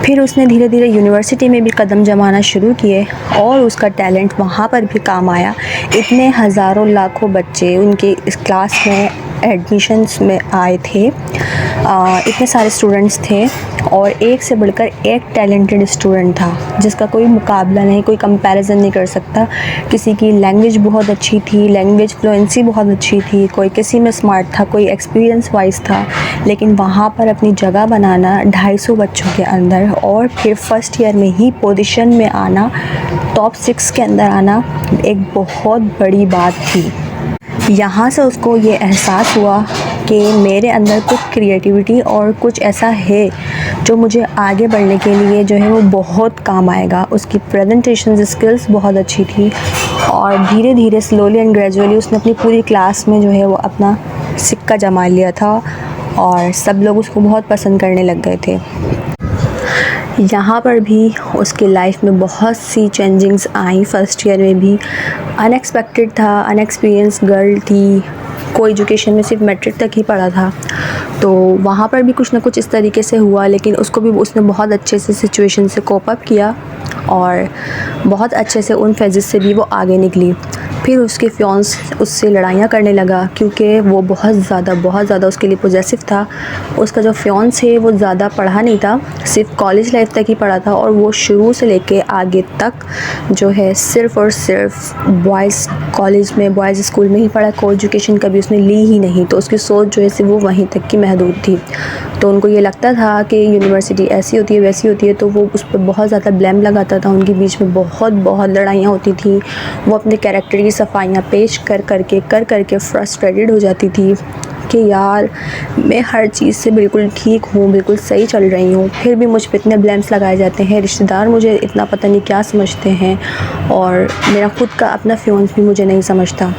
फिर उसने धीरे धीरे यूनिवर्सिटी में भी कदम जमाना शुरू किए और उसका टैलेंट वहाँ पर भी काम आया। इतने हज़ारों लाखों बच्चे उनके इस क्लास में एडमिशन्स में आए थे, इतने सारे स्टूडेंट्स थे और एक से बढ़कर एक टैलेंटेड स्टूडेंट था जिसका कोई मुकाबला नहीं, कोई कंपैरिजन नहीं कर सकता। किसी की लैंग्वेज बहुत अच्छी थी, लैंग्वेज फ्लुएंसी बहुत अच्छी थी, कोई किसी में स्मार्ट था, कोई एक्सपीरियंस वाइज था, लेकिन वहाँ पर अपनी जगह बनाना 250 बच्चों के अंदर और फिर फर्स्ट ईयर में ही पोजीशन में आना, टॉप 6 के अंदर आना एक बहुत बड़ी बात थी। यहाँ से उसको ये एहसास हुआ कि मेरे अंदर कुछ क्रिएटिविटी और कुछ ऐसा है जो मुझे आगे बढ़ने के लिए जो है वो बहुत काम आएगा। उसकी प्रेजेंटेशन स्किल्स बहुत अच्छी थी और धीरे धीरे स्लोली एंड ग्रेजुअली उसने अपनी पूरी क्लास में जो है वो अपना सिक्का जमा लिया था और सब लोग उसको बहुत पसंद करने लग गए थे। यहाँ पर भी उसकी लाइफ में बहुत सी चेंजिंग्स आई। फर्स्ट ईयर में भी अनएक्सपेक्टेड था, अनएक्सपीरियंस गर्ल थी, कोई एजुकेशन में सिर्फ मैट्रिक तक ही पढ़ा था, तो वहाँ पर भी कुछ ना कुछ इस तरीके से हुआ, लेकिन उसने बहुत अच्छे से सिचुएशन से कोप अप किया और बहुत अच्छे से उन फेजेस से भी वो आगे निकली। फिर उसके फियांस उससे लड़ाइयाँ करने लगा क्योंकि वो बहुत ज़्यादा उसके लिए पॉजेसिव था। उसका जो फियांस है वो ज़्यादा पढ़ा नहीं था, सिर्फ कॉलेज लाइफ तक ही पढ़ा था और वो शुरू से लेके आगे तक जो है सिर्फ़ और सिर्फ बॉयज़ कॉलेज में, बॉयज़ स्कूल में ही पढ़ा। को एजुकेशन कभी उसने ली ही नहीं, तो उसकी सोच जो है सिर्फ वो वहीं तक की महदूद थी। तो उनको ये लगता था कि यूनिवर्सिटी ऐसी होती है वैसी होती है, तो वो उस पर बहुत ज़्यादा ब्लेम लगाता था। उनके बीच में बहुत लड़ाइयाँ होती थी। वो अपने कैरेक्टर की सफाइयाँ पेश कर करके फ्रस्ट्रेटेड हो जाती थी कि यार मैं हर चीज़ से बिल्कुल ठीक हूँ, बिल्कुल सही चल रही हूँ, फिर भी मुझ पे इतने ब्लेम्स लगाए जाते हैं, रिश्तेदार मुझे इतना पता नहीं क्या समझते हैं और मेरा खुद का अपना फियांस भी मुझे नहीं समझता।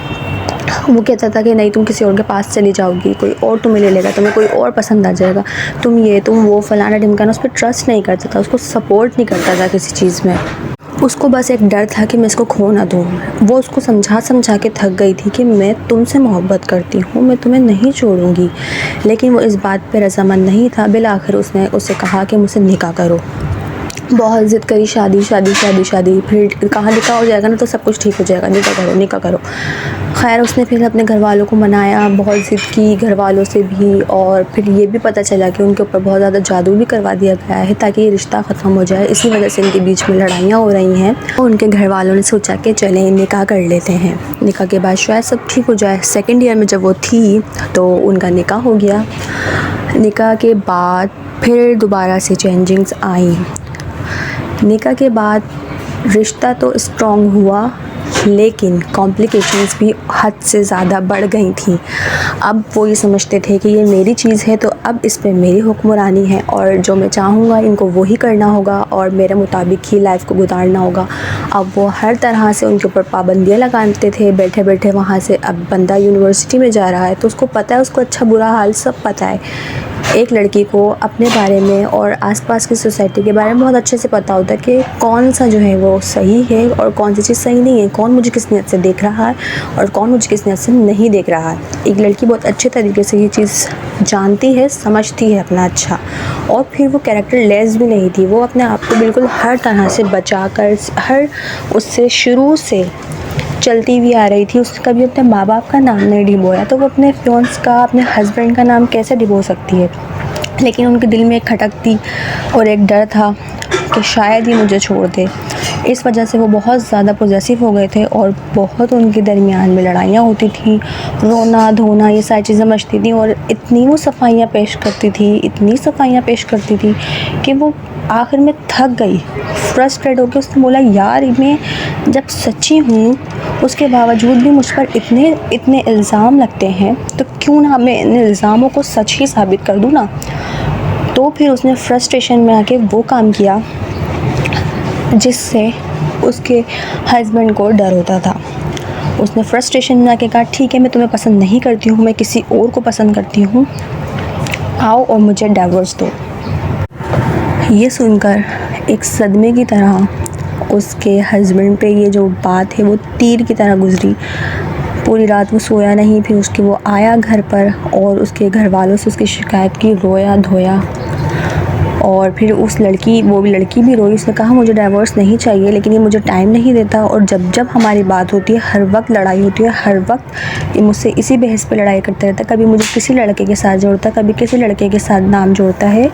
वो कहता था कि नहीं, तुम किसी और के पास चली जाओगी, कोई और तुम्हें ले लेगा, तुम्हें कोई और पसंद आ जाएगा, तुम ये तुम वो फलाना ढिमकाना। उस पर ट्रस्ट नहीं करता था, उसको सपोर्ट नहीं करता था किसी चीज़ में। उसको बस एक डर था कि मैं इसको खो ना दूँ। वो उसको समझा के थक गई थी कि मैं तुमसे मोहब्बत करती हूँ, मैं तुम्हें नहीं छोड़ूंगी, लेकिन वो इस बात पे रज़ामंद नहीं था। बिल आखिर उसने उससे कहा कि मुझसे निकाह करो। बहुत ज़िद करी, शादी, फिर कहाँ निकाह हो जाएगा ना तो सब कुछ ठीक हो जाएगा, निकाह करो। खैर उसने फिर अपने घर वालों को मनाया, बहुत ज़िद की घर वालों से भी, और फिर ये भी पता चला कि उनके ऊपर बहुत ज़्यादा जादू भी करवा दिया गया है ताकि ये रिश्ता ख़त्म हो जाए। इसी वजह से इनके बीच में लड़ाइयाँ हो रही हैं और उनके घर वालों ने सोचा कि चलें निकाह कर लेते हैं, निकाह के बाद शायद सब ठीक हो जाए। सेकेंड ईयर में जब वो थी तो उनका निकाह हो गया। निकाह के बाद फिर दोबारा से चेंजिंग्स आई। निकाह के बाद रिश्ता तो स्ट्रॉन्ग हुआ, लेकिन कॉम्प्लिकेशंस भी हद से ज़्यादा बढ़ गई थी। अब वो ये समझते थे कि ये मेरी चीज़ है तो अब इस पे मेरी हुक्मरानी है और जो मैं चाहूँगा इनको वही करना होगा और मेरे मुताबिक ही लाइफ को गुजारना होगा। अब वो हर तरह से उनके ऊपर पाबंदियाँ लगाते थे बैठे बैठे वहाँ से। अब बंदा यूनिवर्सिटी में जा रहा है तो उसको पता है, उसको अच्छा बुरा हाल सब पता है। एक लड़की को अपने बारे में और आसपास की सोसाइटी के बारे में बहुत अच्छे से पता होता है कि कौन सा जो है वो सही है और कौन सी चीज़ सही नहीं है, कौन मुझे किस नीयत से देख रहा है और कौन मुझे किस नीयत से नहीं देख रहा है। एक लड़की बहुत अच्छे तरीके से ये चीज़ जानती है, समझती है अपना अच्छा। और फिर वो कैरेक्टर लेस भी नहीं थी, वो अपने आप को बिल्कुल हर तरह से बचा कर, हर उससे शुरू से चलती हुई आ रही थी। उसने कभी अपने माँ बाप का नाम नहीं डिबोया, तो वो अपने फियांस का, अपने हस्बैंड का नाम कैसे डिबो सकती है। लेकिन उनके दिल में एक खटक थी और एक डर था कि शायद ही मुझे छोड़ दे। इस वजह से वो बहुत ज़्यादा पॉजेसिव हो गए थे और बहुत उनके दरमियान में लड़ाइयाँ होती थी, रोना धोना ये सारी चीज़ें मचती थी। और इतनी वो सफाइयाँ पेश करती थी कि वो आखिर में थक गई, फ्रस्ट्रेट होकर उसने बोला, यार मैं जब सच्ची हूँ उसके बावजूद भी मुझ पर इतने इल्ज़ाम लगते हैं, तो क्यों ना मैं इन इल्ज़ामों को सच ही साबित कर दूँ ना। तो फिर उसने फ्रस्ट्रेशन में आके वो काम किया जिससे उसके हस्बैंड को डर होता था। उसने फ्रस्ट्रेशन में आके कहा, ठीक है मैं तुम्हें पसंद नहीं करती हूँ, मैं किसी और को पसंद करती हूँ, आओ और मुझे डाइवोर्स दो। ये सुनकर एक सदमे की तरह उसके हस्बैंड पे ये जो बात है वो तीर की तरह गुजरी। पूरी रात वो सोया नहीं। फिर वो आया घर पर और उसके घर वालों से उसकी शिकायत की, रोया धोया। और फिर वो लड़की भी रोई। उसने कहा मुझे डाइवोर्स नहीं चाहिए, लेकिन ये मुझे टाइम नहीं देता, और जब जब हमारी बात होती है हर वक्त लड़ाई होती है, हर वक्त ये मुझसे इसी बहस पे लड़ाई करता रहता है। कभी मुझे किसी लड़के के साथ जोड़ता, कभी किसी लड़के के साथ नाम जोड़ता है,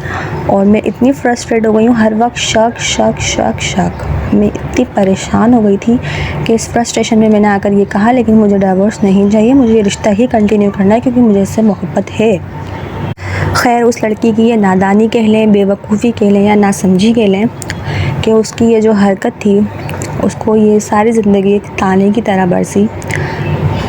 और मैं इतनी फ्रस्ट्रेट हो गई हूँ, हर वक्त शक शक शक शक। मैं इतनी परेशान हो गई थी कि इस फ्रस्ट्रेशन में मैंने आकर ये कहा, लेकिन मुझे डाइवोर्स नहीं चाहिए, मुझे ये रिश्ता ही कंटिन्यू करना है क्योंकि मुझे इससे मोहब्बत है। खैर, उस लड़की की ये नादानी कह लें, बेवकूफ़ी कह लें या नासमझी कह लें कि उसकी ये जो हरकत थी उसको ये सारी ज़िंदगी एक ताने की तरह बरसी।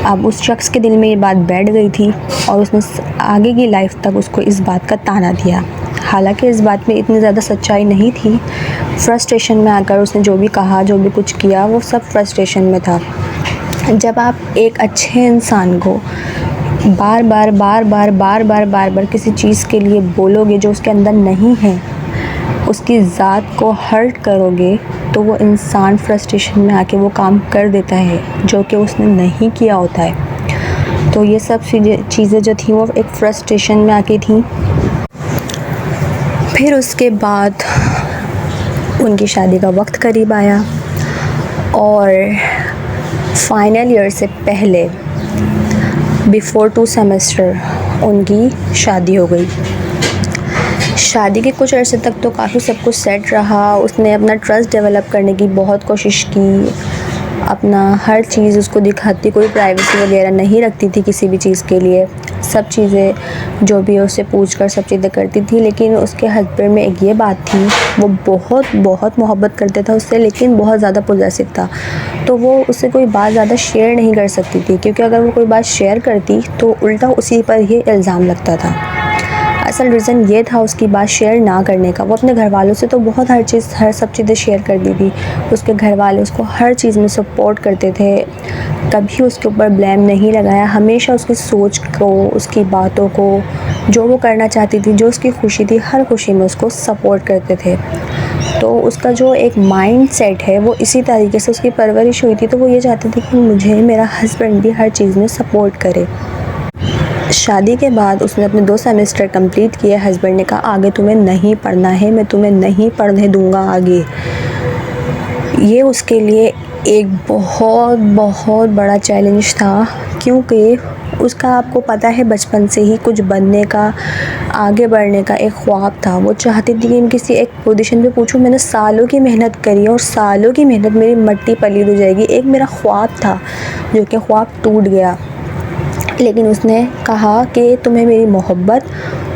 अब उस शख्स के दिल में ये बात बैठ गई थी और उसने आगे की लाइफ तक उसको इस बात का ताना दिया। हालांकि इस बात में इतनी ज़्यादा सच्चाई नहीं थी। फ्रस्ट्रेशन में आकर उसने जो भी कहा, जो भी कुछ किया, वो सब फ्रस्ट्रेशन में था। जब आप एक अच्छे इंसान को बार बार किसी चीज़ के लिए बोलोगे जो उसके अंदर नहीं है, उसकी ज़ात को हर्ट करोगे, तो वो इंसान फ्रस्ट्रेशन में आके वो काम कर देता है जो कि उसने नहीं किया होता है। तो ये सब चीज़ें जो थी वो एक फ्रस्ट्रेशन में आके थी। फिर उसके बाद उनकी शादी का वक्त करीब आया और फाइनल ईयर से पहले बिफ़ोर 2 सेमेस्टर उनकी शादी हो गई। शादी के कुछ अर्से तक तो काफ़ी सब कुछ सेट रहा। उसने अपना ट्रस्ट डेवलप करने की बहुत कोशिश की, अपना हर चीज़ उसको दिखाती, कोई प्राइवेसी वगैरह नहीं रखती थी किसी भी चीज़ के लिए। सब चीज़ें जो भी उससे पूछकर सब चीज़ें करती थी। लेकिन उसके हस्बैंड में एक ये बात थी, वो बहुत मोहब्बत करते था उससे, लेकिन बहुत ज़्यादा पॉसेसिव था। तो वो उससे कोई बात ज़्यादा शेयर नहीं कर सकती थी, क्योंकि अगर वो कोई बात शेयर करती तो उल्टा उसी पर ही इल्ज़ाम लगता था। असल रीज़न ये था उसकी बात शेयर ना करने का। वो अपने घर वालों से तो बहुत हर सब चीज़ें शेयर करती थी। उसके घर वाले उसको हर चीज़ में सपोर्ट करते थे, कभी उसके ऊपर ब्लेम नहीं लगाया। हमेशा उसकी सोच को, उसकी बातों को, जो वो करना चाहती थी, जो उसकी खुशी थी, हर खुशी में उसको सपोर्ट करते थे। तो उसका जो एक माइंड सेट है वो इसी तरीके से उसकी परवरिश हुई थी। तो वो ये चाहती थी कि मुझे मेरा हस्बैंड भी हर चीज़ में सपोर्ट करे। शादी के बाद उसने अपने 2 सेमेस्टर कंप्लीट किए। हस्बैंड ने कहा आगे तुम्हें नहीं पढ़ना है, मैं तुम्हें नहीं पढ़ने दूंगा आगे। ये उसके लिए एक बहुत बड़ा चैलेंज था, क्योंकि उसका, आपको पता है, बचपन से ही कुछ बनने का, आगे बढ़ने का एक ख्वाब था। वो चाहती थी कि किसी एक पोजीशन पे पूछूं। मैंने सालों की मेहनत करी और सालों की मेहनत मेरी मट्टी पलीद हो जाएगी। एक मेरा ख्वाब था जो कि ख्वाब टूट गया। लेकिन उसने कहा कि तुम्हें मेरी मोहब्बत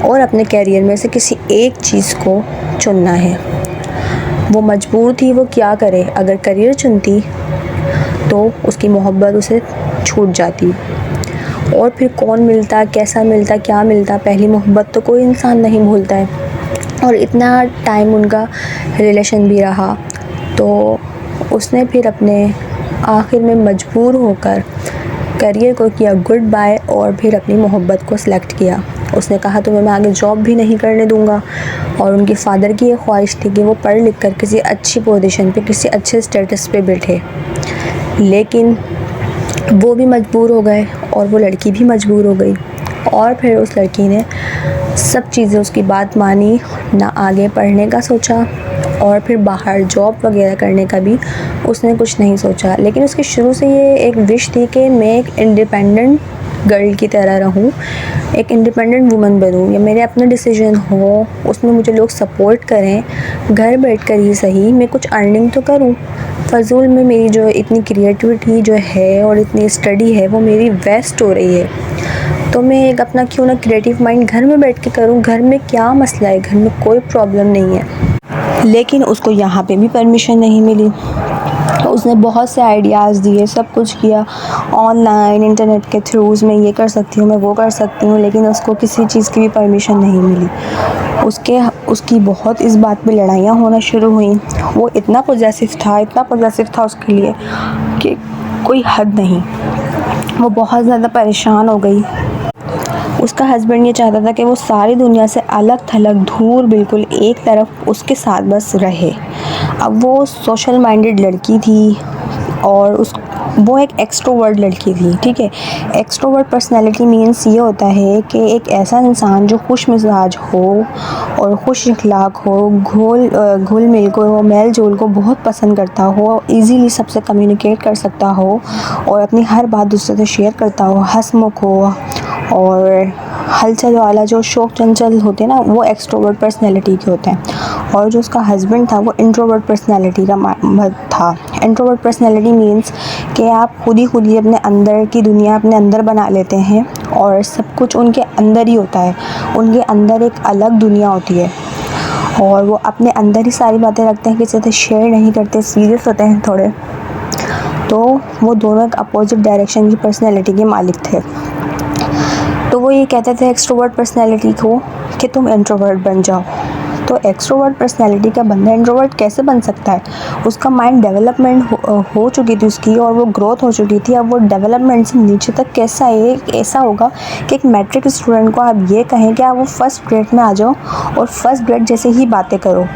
और अपने कैरियर में से किसी एक चीज़ को चुनना है। वो मजबूर थी, वो क्या करे। अगर करियर चुनती तो उसकी मोहब्बत उसे छूट जाती, और फिर कौन मिलता, कैसा मिलता, क्या मिलता। पहली मोहब्बत तो कोई इंसान नहीं भूलता है, और इतना टाइम उनका रिलेशन भी रहा। तो उसने फिर अपने आखिर में मजबूर होकर करियर को किया गुड बाय, और फिर अपनी मोहब्बत को सिलेक्ट किया। उसने कहा तुम्हें मैं आगे जॉब भी नहीं करने दूंगा। और उनके फादर की ये ख्वाहिश थी कि वो पढ़ लिख कर किसी अच्छी पोजीशन पे, किसी अच्छे स्टेटस पे बैठे। लेकिन वो भी मजबूर हो गए और वो लड़की भी मजबूर हो गई। और फिर उस लड़की ने सब चीज़ें उसकी बात मानी, ना आगे पढ़ने का सोचा, और फिर बाहर जॉब वगैरह करने का भी उसने कुछ नहीं सोचा। लेकिन उसकी शुरू से ये एक विश थी कि मैं एक इंडिपेंडेंट गर्ल की तरह रहूं, एक इंडिपेंडेंट वुमन बनूं, या मेरे अपने डिसीजन हो, उसमें मुझे लोग सपोर्ट करें, घर बैठकर ही सही मैं कुछ अर्निंग तो करूं। फ़ज़ूल में मेरी जो इतनी क्रिएटिविटी जो है और इतनी स्टडी है वो मेरी वेस्ट हो रही है। तो मैं एक अपना क्यों ना क्रिएटिव माइंड घर में बैठ के करूं। घर में क्या मसला है, घर में कोई प्रॉब्लम नहीं है। लेकिन उसको यहाँ पे भी परमिशन नहीं मिली। तो उसने बहुत से आइडियाज़ दिए, सब कुछ किया ऑनलाइन, इंटरनेट के थ्रूज़, मैं ये कर सकती हूँ, मैं वो कर सकती हूँ, लेकिन उसको किसी चीज़ की भी परमिशन नहीं मिली। उसकी बहुत इस बात पे लड़ाइयाँ होना शुरू हुई। वो इतना पॉसेसिव था उसके लिए कि कोई हद नहीं। वो बहुत ज़्यादा परेशान हो गई। उसका हस्बैंड ये चाहता था कि वो सारी दुनिया से अलग थलग, दूर, बिल्कुल एक तरफ उसके साथ बस रहे। अब वो सोशल माइंडेड लड़की थी और वो एक एक्सट्रोवर्ट लड़की थी, ठीक है। एक्सट्रोवर्ट पर्सनैलिटी मीन्स ये होता है कि एक ऐसा इंसान जो खुश मिजाज हो और खुश अखलाक हो, घुल मिल को, मेल जोल को बहुत पसंद करता हो, इजीली सबसे कम्युनिकेट कर सकता हो और अपनी हर बात दूसरे से शेयर करता हो, हंसमुख हो और हलचल वाला जो शौक चंचल होते हैं ना, वो एक्सट्रोवर्ट पर्सनैलिटी के होते हैं। और जो उसका हस्बैंड था वो इंट्रोवर्ट पर्सनैलिटी का था। इंट्रोवर्ट पर्सनैलिटी मीन्स कि आप खुद ही अपने अंदर की दुनिया अपने अंदर बना लेते हैं और सब कुछ उनके अंदर ही होता है। उनके अंदर एक अलग दुनिया होती है और वो अपने अंदर ही सारी बातें रखते हैं, किसी से शेयर नहीं करते, सीरियस होते हैं थोड़े। तो वो दोनों एक अपोजिट डायरेक्शन की पर्सनैलिटी के मालिक थे। तो वो ये कहते थे एक्सट्रोवर्ट पर्सनैलिटी को कि तुम इंट्रोवर्ट बन जाओ। तो एक्सट्रोवर्ट पर्सनैलिटी का बंदा इंट्रोवर्ट कैसे बन सकता है? उसका माइंड डेवलपमेंट हो चुकी थी उसकी और वो ग्रोथ हो चुकी थी। अब वो डेवलपमेंट से नीचे तक कैसा है? ऐसा होगा कि एक मैट्रिक स्टूडेंट को आप ये कहें कि आप वो फर्स्ट ग्रेड में आ जाओ और फर्स्ट ग्रेड जैसे ही बातें करो,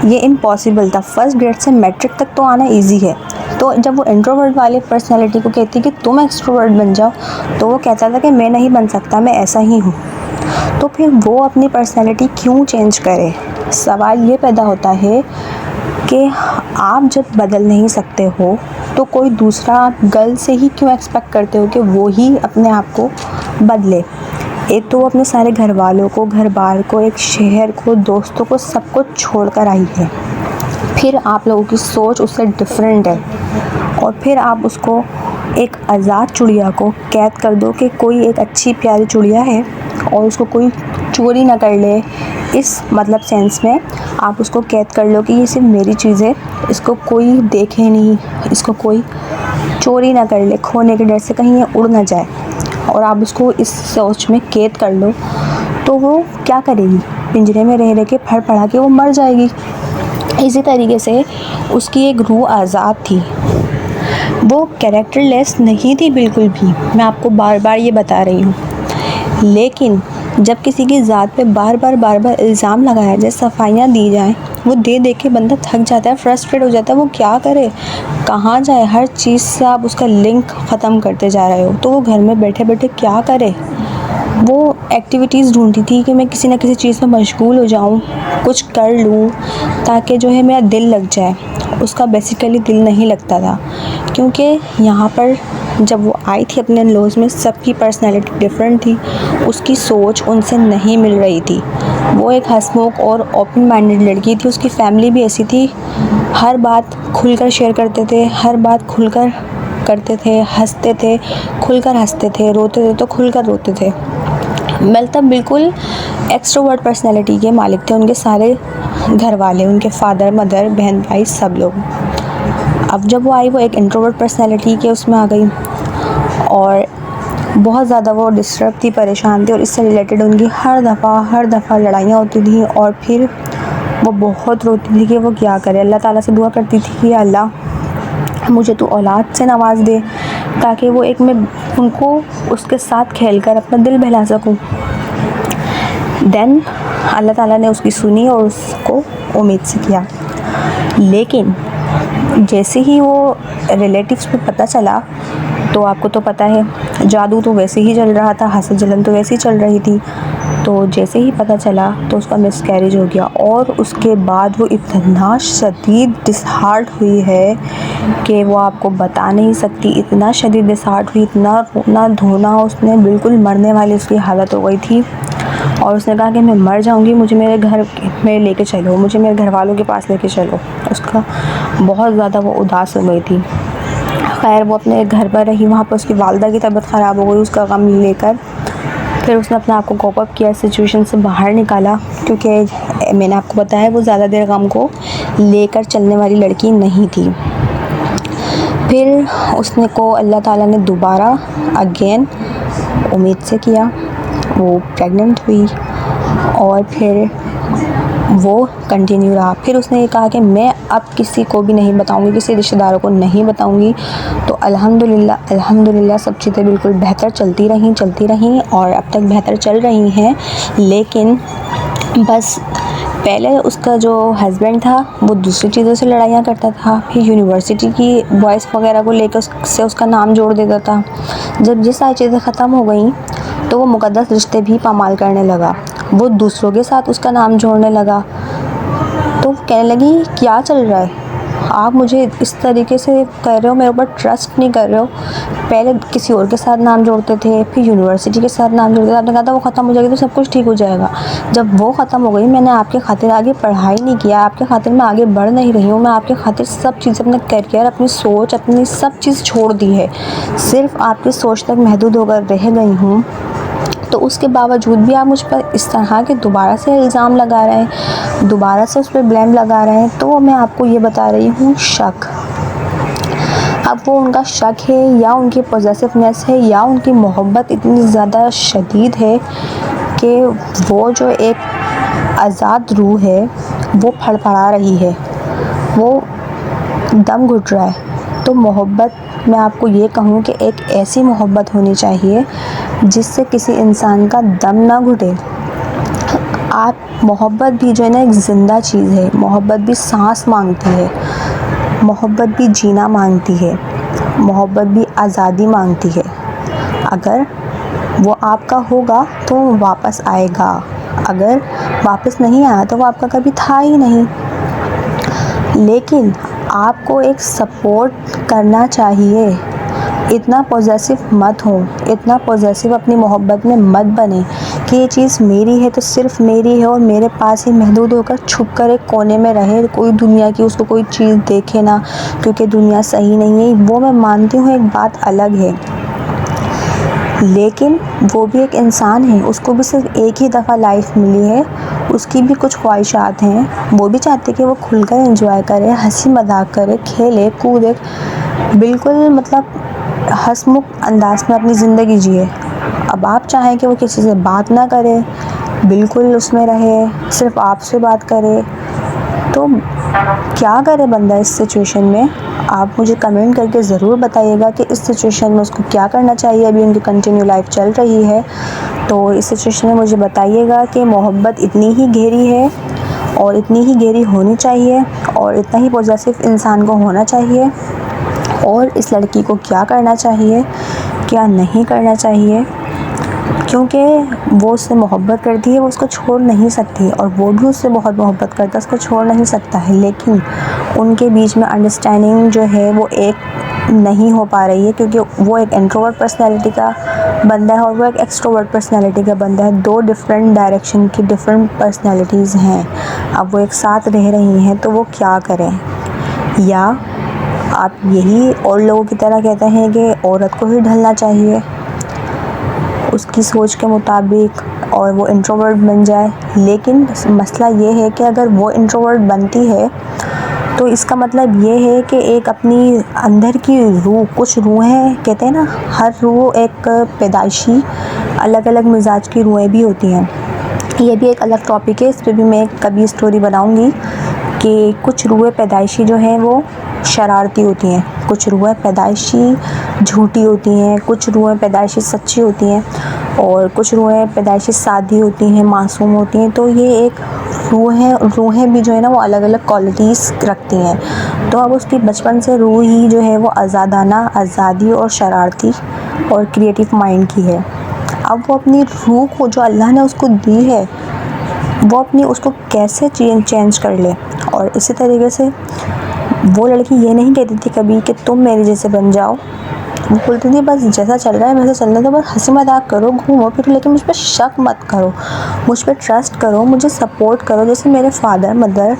ये इम्पॉसिबल था। फर्स्ट ग्रेड से मैट्रिक तक तो आना ईजी है। तो जब वो इंट्रोवर्ट वाले पर्सनैलिटी को कहती कि तुम एक्सट्रोवर्ट बन जाओ, तो वो कहता था कि मैं नहीं बन सकता, मैं ऐसा ही हूँ। तो फिर वो अपनी पर्सनैलिटी क्यों चेंज करे? सवाल ये पैदा होता है कि आप जब बदल नहीं सकते हो तो कोई दूसरा गर्ल से ही क्यों एक्सपेक्ट करते हो कि वो ही अपने आप को बदले? एक तो वो अपने सारे घर वालों को, घर बार को, एक शहर को, दोस्तों को, सबको छोड़ कर आई है। फिर आप लोगों की सोच उससे डिफरेंट है और फिर आप उसको एक आज़ाद चिड़िया को कैद कर दो कि कोई एक अच्छी प्यारी चिड़िया है और उसको कोई चोरी ना कर ले। इस मतलब सेंस में आप उसको कैद कर लो कि ये सिर्फ मेरी चीज़ है, इसको कोई देखे नहीं, इसको कोई चोरी ना कर ले, खोने के डर से कहीं ये उड़ ना जाए। और आप उसको इस सोच में कैद कर लो तो वो क्या करेगी? पिंजरे में रह के फड़फड़ा के वो मर जाएगी। इसी तरीके से उसकी एक रूह आज़ाद थी, वो कैरेक्टरलेस नहीं थी बिल्कुल भी। मैं आपको बार बार ये बता रही हूँ। लेकिन जब किसी की ज़ात पे बार बार इल्ज़ाम लगाया जाए, सफाइयाँ दी जाएं, वो दे के बंदा थक जाता है, फ्रस्ट्रेट हो जाता है। वो क्या करे, कहाँ जाए? हर चीज़ से आप उसका लिंक ख़त्म करते जा रहे हो, तो वो घर में बैठे बैठे क्या करे? वो एक्टिविटीज़ ढूंढती थी कि मैं किसी न किसी चीज़ में मशगूल हो जाऊं, कुछ कर लूं ताकि जो है मेरा दिल लग जाए। उसका बेसिकली दिल नहीं लगता था क्योंकि यहाँ पर जब वो आई थी अपने लॉज में, सबकी पर्सनैलिटी डिफरेंट थी, उसकी सोच उनसे नहीं मिल रही थी। वो एक हंसमुख और ओपन माइंडेड लड़की थी, उसकी फैमिली भी ऐसी थी, हर बात खुलकर शेयर करते थे, हर बात खुलकर करते थे, हंसते थे खुलकर हंसते थे, रोते थे तो खुलकर रोते थे। मतलब बिल्कुल एक्सट्रोवर्ट पर्सनैलिटी के मालिक थे उनके सारे घर वाले, उनके फादर, मदर, बहन, भाई, सब लोग। अब जब वो आई, वो एक इंट्रोवर्ट पर्सनैलिटी के उसमें आ गई और बहुत ज़्यादा वो डिस्टर्ब थी, परेशान थी और इससे रिलेटेड उनकी हर दफ़ा लड़ाइयाँ होती थी और फिर वो बहुत रोती थी कि वो क्या करे। अल्लाह ताला से दुआ करती थी कि अल्लाह मुझे तो औलाद से नवाज दे ताकि वो एक मैं उनको उसके साथ खेलकर अपना दिल बहला सकूं। देन अल्लाह ताला ने उसकी सुनी और उसको उम्मीद से किया। लेकिन जैसे ही वो रिलेटिव्स को पता चला, तो आपको तो पता है जादू तो वैसे ही चल रहा था, हसद जलन तो वैसे ही चल रही थी। तो जैसे ही पता चला तो उसका मिसकैरेज हो गया और उसके बाद वो इतना शदीद डिसहार्ट हुई है कि वो आपको बता नहीं सकती। इतना शदीद डिसहार्ट हुई, इतना रोना धोना, उसने बिल्कुल मरने वाली उसकी हालत हो गई थी और उसने कहा कि मैं मर जाऊंगी, मुझे मेरे घर में लेके चलो, मुझे मेरे घर वालों के पास लेके चलो। उसका बहुत ज़्यादा वो उदास हो गई थी। खैर वो अपने घर पर रही, वहाँ पर उसकी वालदा की तबीयत ख़राब हो गई उसका गम लेकर। फिर उसने अपने आप को कोप अप किया, सिचुएशन से बाहर निकाला, क्योंकि मैंने आपको बताया वो ज़्यादा देर गम को लेकर चलने वाली लड़की नहीं थी। फिर उसने को अल्लाह ताला ने दोबारा अगेन उम्मीद से किया, वो प्रेग्नेंट हुई और फिर वो कंटिन्यू रहा। फिर उसने ये कहा कि मैं अब किसी को भी नहीं बताऊंगी, किसी रिश्तेदारों को नहीं बताऊंगी। तो अल्हम्दुलिल्लाह सब चीज़ें बिल्कुल बेहतर चलती रहीं और अब तक बेहतर चल रही हैं। लेकिन बस पहले उसका जो हस्बैंड था वो दूसरी चीज़ों से लड़ाइयाँ करता था, फिर यूनिवर्सिटी की बॉयज़ वगैरह को लेकर उससे उसका नाम जोड़ देता था। जब ये सारी चीज़ें ख़त्म हो गई तो वो मुक़द्दस रिश्ते भी पामाल करने लगा, वो दूसरों के साथ उसका नाम जोड़ने लगा। तो कहने लगी क्या चल रहा है, आप मुझे इस तरीके से कर रहे हो, मेरे ऊपर ट्रस्ट नहीं कर रहे हो। पहले किसी और के साथ नाम जोड़ते थे, फिर यूनिवर्सिटी के साथ नाम जोड़ते थे, आपने कहा था वो ख़त्म हो जाएगी तो सब कुछ ठीक हो जाएगा। जब वो ख़त्म हो गई, मैंने आपके खातिर आगे पढ़ाई नहीं किया, आपके खातिर मैं आगे बढ़ नहीं रही हूँ, मैं आपके खातिर सब चीज़, अपना करियर, अपनी सोच, अपनी सब चीज़ छोड़ दी है, सिर्फ आपकी सोच तक महदूद होकर रह गई हूँ, तो उसके बावजूद भी आप मुझ पर इस तरह के दोबारा से इल्ज़ाम लगा रहे हैं, दोबारा से उस पर ब्लेम लगा रहे हैं। तो मैं आपको ये बता रही हूँ शक। अब वो उनका शक है या उनकी पॉसेसिवनेस है या उनकी मोहब्बत इतनी ज़्यादा शदीद है कि वो जो एक आज़ाद रूह है वो फड़फड़ा रही है, वो दम घुट रहा है। तो मोहब्बत, मैं आपको ये कहूँ कि एक ऐसी मोहब्बत होनी चाहिए जिससे किसी इंसान का दम ना घुटे। आप मोहब्बत भी जो है ना एक ज़िंदा चीज़ है, मोहब्बत भी सांस मांगती है, मोहब्बत भी जीना मांगती है, मोहब्बत भी आज़ादी मांगती है। अगर वो आपका होगा तो वो वापस आएगा, अगर वापस नहीं आया तो वो आपका कभी था ही नहीं। लेकिन आपको एक सपोर्ट करना चाहिए, इतना पॉसेसिव मत हो, इतना पॉसेसिव अपनी मोहब्बत में मत बने कि ये चीज़ मेरी है तो सिर्फ मेरी है और मेरे पास ही महदूद होकर छुप कर एक कोने में रहे, कोई दुनिया की उसको कोई चीज़ देखे ना, क्योंकि दुनिया सही नहीं है। वो मैं मानती हूँ, एक बात अलग है, लेकिन वो भी एक इंसान है, उसको भी सिर्फ एक ही दफ़ा लाइफ मिली है, उसकी भी कुछ ख्वाहिशात हैं, वो भी चाहती है कि वो खुलकर एंजॉय करे, हंसी मजाक करे, खेले कूदे, बिल्कुल मतलब हंसमुख अंदाज में अपनी ज़िंदगी जिए। अब आप चाहें कि वो किसी से बात ना करे, बिल्कुल उसमें रहे, सिर्फ आपसे बात करे, तो क्या करे बंदा इस सिचुएशन में? आप मुझे कमेंट करके ज़रूर बताइएगा कि इस सिचुएशन में उसको क्या करना चाहिए। अभी उनकी कंटिन्यू लाइफ चल रही है, तो इस सिचुएशन में मुझे बताइएगा कि मोहब्बत इतनी ही गहरी है और इतनी ही गहरी होनी चाहिए और इतना ही पॉसेसिव इंसान को होना चाहिए, और इस लड़की को क्या करना चाहिए, क्या नहीं करना चाहिए, क्योंकि वो उससे मोहब्बत करती है, वो उसको छोड़ नहीं सकती, और वो भी उससे बहुत मोहब्बत करता है, उसको छोड़ नहीं सकता है, लेकिन उनके बीच में अंडरस्टैंडिंग जो है वो एक नहीं हो पा रही है, क्योंकि वो एक इंट्रोवर्ट पर्सनैलिटी का बंदा है और वो एक एक्सट्रोवर्ट पर्सनैलिटी का बंदा है, दो डिफरेंट डायरेक्शन की डिफरेंट पर्सनैलिटीज़ हैं। अब वो एक साथ रह रही हैं, तो वो क्या करें? या आप यही और लोगों की तरह कहते हैं कि औरत को ही ढलना चाहिए उसकी सोच के मुताबिक और वो इंट्रोवर्ट बन जाए, लेकिन मसला ये है कि अगर वो इंट्रोवर्ट बनती है तो इसका मतलब ये है कि एक अपनी अंदर की रूह, कुछ रूहें कहते हैं ना, हर रूह एक पैदाइशी अलग अलग मिजाज की रूहें भी होती हैं। ये भी एक अलग टॉपिक है, इस पर भी मैं कभी स्टोरी बनाऊंगी कि कुछ रूहें पैदाइशी जो हैं वो शरारती होती हैं, कुछ रूहें पैदाइशी झूठी होती हैं, कुछ रूहें पैदाइशी सच्ची होती हैं और कुछ रूहें पैदाइशी सादी होती हैं, मासूम होती हैं। तो ये एक रूहें भी जो है ना वो अलग अलग क्वालिटीज़ रखती हैं। तो अब उसकी बचपन से रूह ही जो है वो आज़ादाना, आज़ादी और शरारती और क्रिएटिव माइंड की है। अब वो अपनी रूह को जो अल्लाह ने उसको दी है वो अपनी उसको कैसे चेंज कर ले। और इसी तरीके से वो लड़की ये नहीं कहती थी कभी कि तुम मेरे जैसे बन जाओ, वो बोलती थी बस जैसा चल रहा है वैसे चलने दो, बस हंसी मजाक करो, घूमो फिरो, लेकिन मुझ पर शक मत करो, मुझ पर ट्रस्ट करो, मुझे सपोर्ट करो, जैसे मेरे फादर मदर,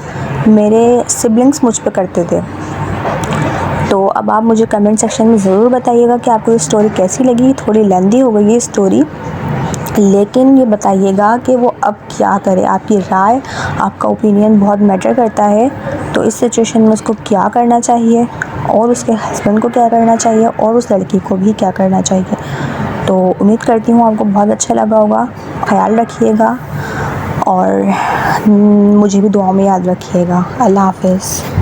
मेरे सिबलिंग्स मुझ पर करते थे। तो अब आप मुझे कमेंट सेक्शन में ज़रूर बताइएगा कि आपको ये स्टोरी कैसी लगी। थोड़ी लेंदी हो गई ये स्टोरी, लेकिन ये बताइएगा कि वो अब क्या करे। आपकी राय, आपका ओपिनियन बहुत मैटर करता है। तो इस सिचुएशन में उसको क्या करना चाहिए और उसके हस्बैंड को क्या करना चाहिए और उस लड़की को भी क्या करना चाहिए। तो उम्मीद करती हूँ आपको बहुत अच्छा लगा होगा। ख्याल रखिएगा और मुझे भी दुआ में याद रखिएगा। अल्लाह हाफ़िज़।